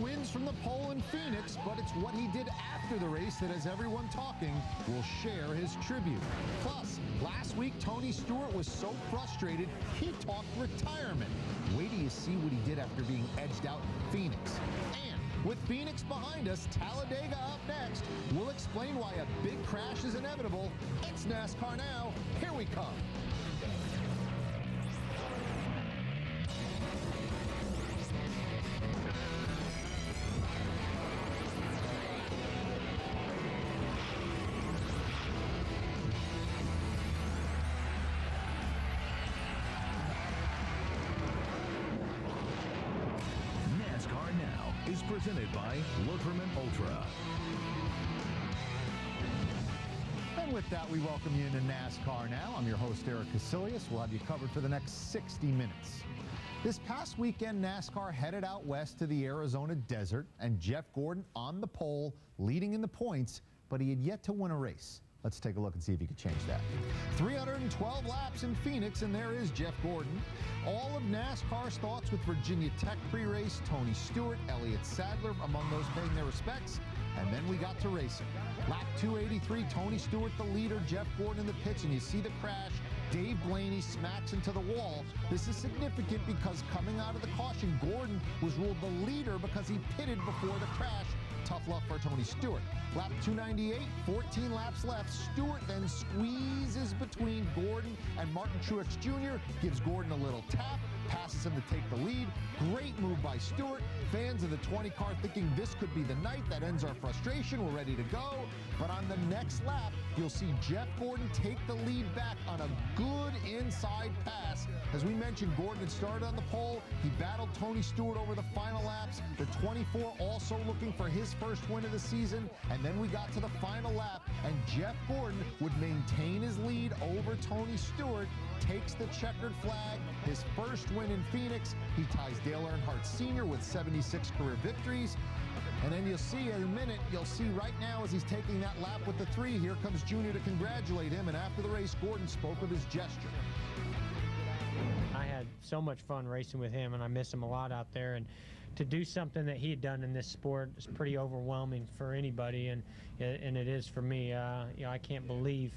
wins from the pole in Phoenix, but it's what he did after the race that has everyone talking. Will share his tribute. Plus, last week, Tony Stewart was so frustrated, he talked retirement. Wait till you see what he did after being edged out in Phoenix. And with Phoenix behind us, Talladega up next. We'll explain why a big crash is inevitable. It's NASCAR Now. Here we come. Is presented by Lutherman Ultra. And with that, we welcome you into NASCAR Now. I'm your host, Eric Casillas. We'll have you covered for the next 60 minutes. This past weekend, NASCAR headed out west to the Arizona desert, and Jeff Gordon on the pole, leading in the points, but he had yet to win a race. Let's take a look and see if he could change that. 312 laps in Phoenix, and there is Jeff Gordon. All of NASCAR's thoughts with Virginia Tech pre-race, Tony Stewart, Elliott Sadler, among those paying their respects. And then we got to racing. Lap 283, Tony Stewart the leader, Jeff Gordon in the pits, and you see the crash. Dave Blaney smacks into the wall. This is significant because coming out of the caution, Gordon was ruled the leader because he pitted before the crash. Tough luck for Tony Stewart. Lap 298, 14 laps left. Stewart then squeezes between Gordon and Martin Truex Jr., gives Gordon a little tap, passes him to take the lead. Great move by Stewart. Fans of the 20 car thinking this could be the night that ends our frustration. We're ready to go. But on the next lap, you'll see Jeff Gordon take the lead back on a good inside pass. As we mentioned, Gordon had started on the pole. He battled Tony Stewart over the final laps. The 24 also looking for his first win of the season. And then we got to the final lap, and Jeff Gordon would maintain his lead over Tony Stewart, takes the checkered flag, his first win in Phoenix. He ties Dale Earnhardt Sr. with 76 career victories. And then you'll see in a minute, you'll see right now as he's taking that lap with the 3, here comes Junior to congratulate him. And after the race, Gordon spoke of his gesture. I had so much fun racing with him, and I miss him a lot out there. And to do something that he had done in this sport is pretty overwhelming for anybody, and it is for me. I can't believe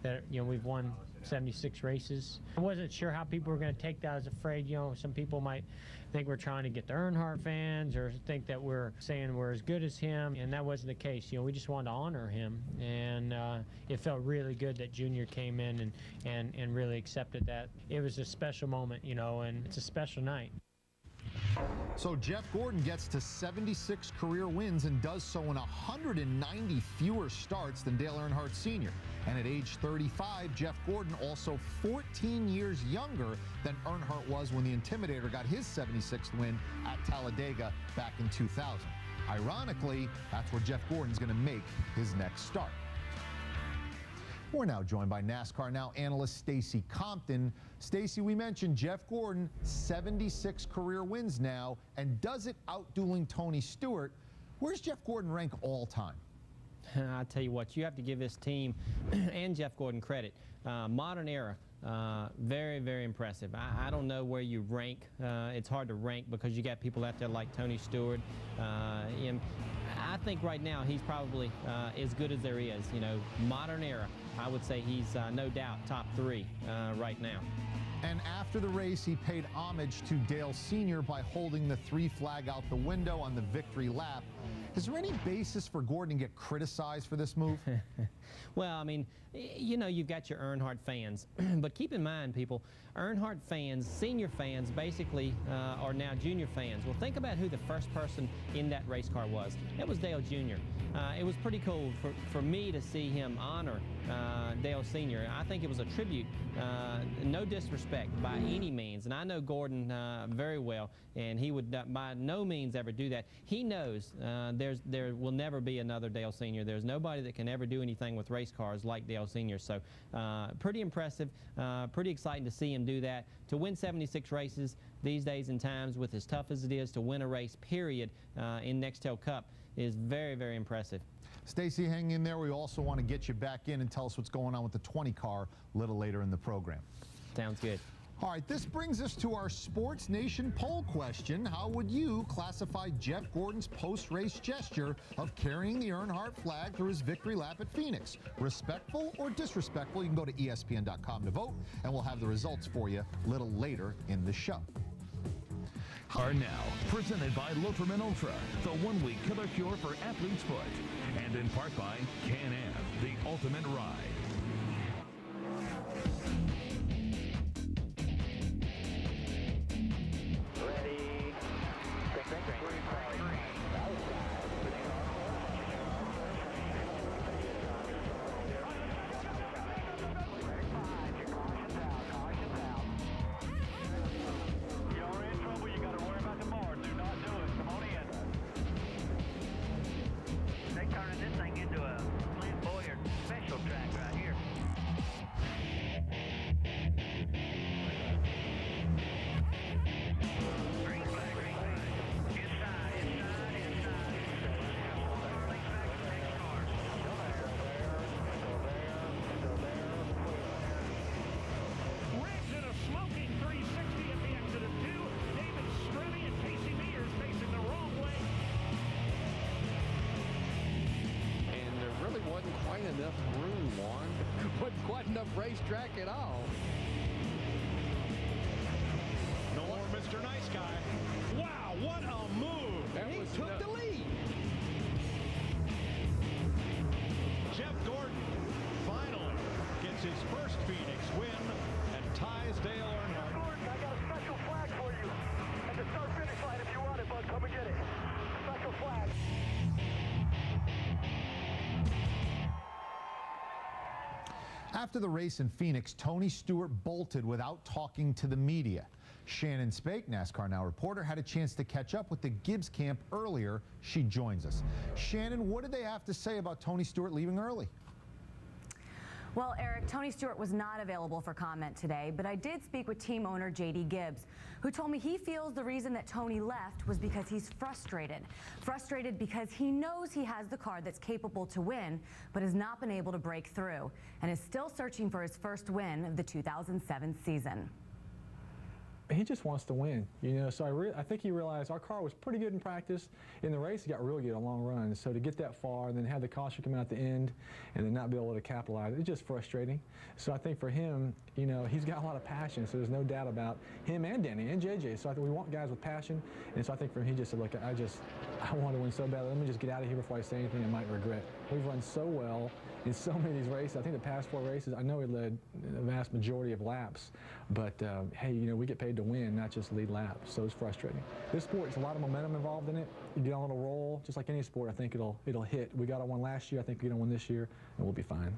that we've won 76 races. I wasn't sure how people were going to take that. I was afraid, some people might think we're trying to get the Earnhardt fans or think that we're saying we're as good as him, and that wasn't the case. We just wanted to honor him, and it felt really good that Junior came in and really accepted that. It was a special moment, and it's a special night. So Jeff Gordon gets to 76 career wins and does so in 190 fewer starts than Dale Earnhardt Sr. And at age 35, Jeff Gordon also 14 years younger than Earnhardt was when the Intimidator got his 76th win at Talladega back in 2000. Ironically, that's where Jeff Gordon's going to make his next start. We're now joined by NASCAR Now analyst Stacy Compton. Stacy, we mentioned Jeff Gordon, 76 career wins now, and does it outdueling Tony Stewart. Where's Jeff Gordon rank all time? I'll tell you what, you have to give this team and Jeff Gordon credit. Modern era, very, very impressive. I don't know where you rank. It's hard to rank because you got people out there like Tony Stewart. And I think right now he's probably as good as there is. Modern era, I would say he's no doubt top 3 right now. And after the race, he paid homage to Dale Sr. by holding the 3 flag out the window on the victory lap. Is there any basis for Gordon to get criticized for this move? Well, I mean, you've got your Earnhardt fans, but keep in mind, people, Earnhardt fans, senior fans, basically are now junior fans. Well, think about who the first person in that race car was. That was Dale Jr. It was pretty cool for me to see him honor Dale Sr. I think it was a tribute, no disrespect by any means, and I know Gordon very well, and he would by no means ever do that. He knows there will never be another Dale Sr. There's nobody that can ever do anything with race cars like Dale Sr. So pretty impressive, pretty exciting to see him do that. To win 76 races these days and times, with as tough as it is to win a race, period, in Nextel Cup, is very, very impressive. Stacy, hang in there. We also want to get you back in and tell us what's going on with the 20 car a little later in the program. Sounds good. All right, this brings us to our Sports Nation poll question. How would you classify Jeff Gordon's post-race gesture of carrying the Earnhardt flag through his victory lap at Phoenix? Respectful or disrespectful? You can go to ESPN.com to vote, and we'll have the results for you a little later in the show. Are now presented by Lothraman Ultra, the one-week killer cure for athlete's foot, and in part by Can-Am, the ultimate ride. Enough room, Warren. Wasn't quite enough racetrack at all. No more Mr. Nice Guy. Wow, what a move. He took the lead. Jeff Gordon finally gets his first Phoenix win and ties Dale Earnhardt. Gordon, I got a special flag for you at the start-finish line if you want it, bud. Come and get it. Special flag. After the race in Phoenix, Tony Stewart bolted without talking to the media. Shannon Spake, NASCAR Now reporter, had a chance to catch up with the Gibbs camp earlier. She joins us. Shannon, what did they have to say about Tony Stewart leaving early? Well, Eric, Tony Stewart was not available for comment today, but I did speak with team owner J.D. Gibbs, who told me he feels the reason that Tony left was because he's frustrated. Frustrated because he knows he has the car that's capable to win, but has not been able to break through, and is still searching for his first win of the 2007 season. He just wants to win, you know, so I think he realized our car was pretty good in practice. In the race, it got really good on long runs. So to get that far and then have the caution come out at the end and then not be able to capitalize, it's just frustrating. So I think for him, you know, he's got a lot of passion, so there's no doubt about him and Denny and JJ. So I think we want guys with passion, and so I think for him, he just said, look, I want to win so bad. Let me just get out of here before I say anything I might regret. We've run so well in so many of these races. I think the past 4 races, I know he led the vast majority of laps, but hey, you know, we get paid to win, not just lead laps, so it's frustrating. This sport, there's a lot of momentum involved in it. You get on a roll, just like any sport, I think it'll hit. We got on one last year, I think we get on one this year, and we'll be fine.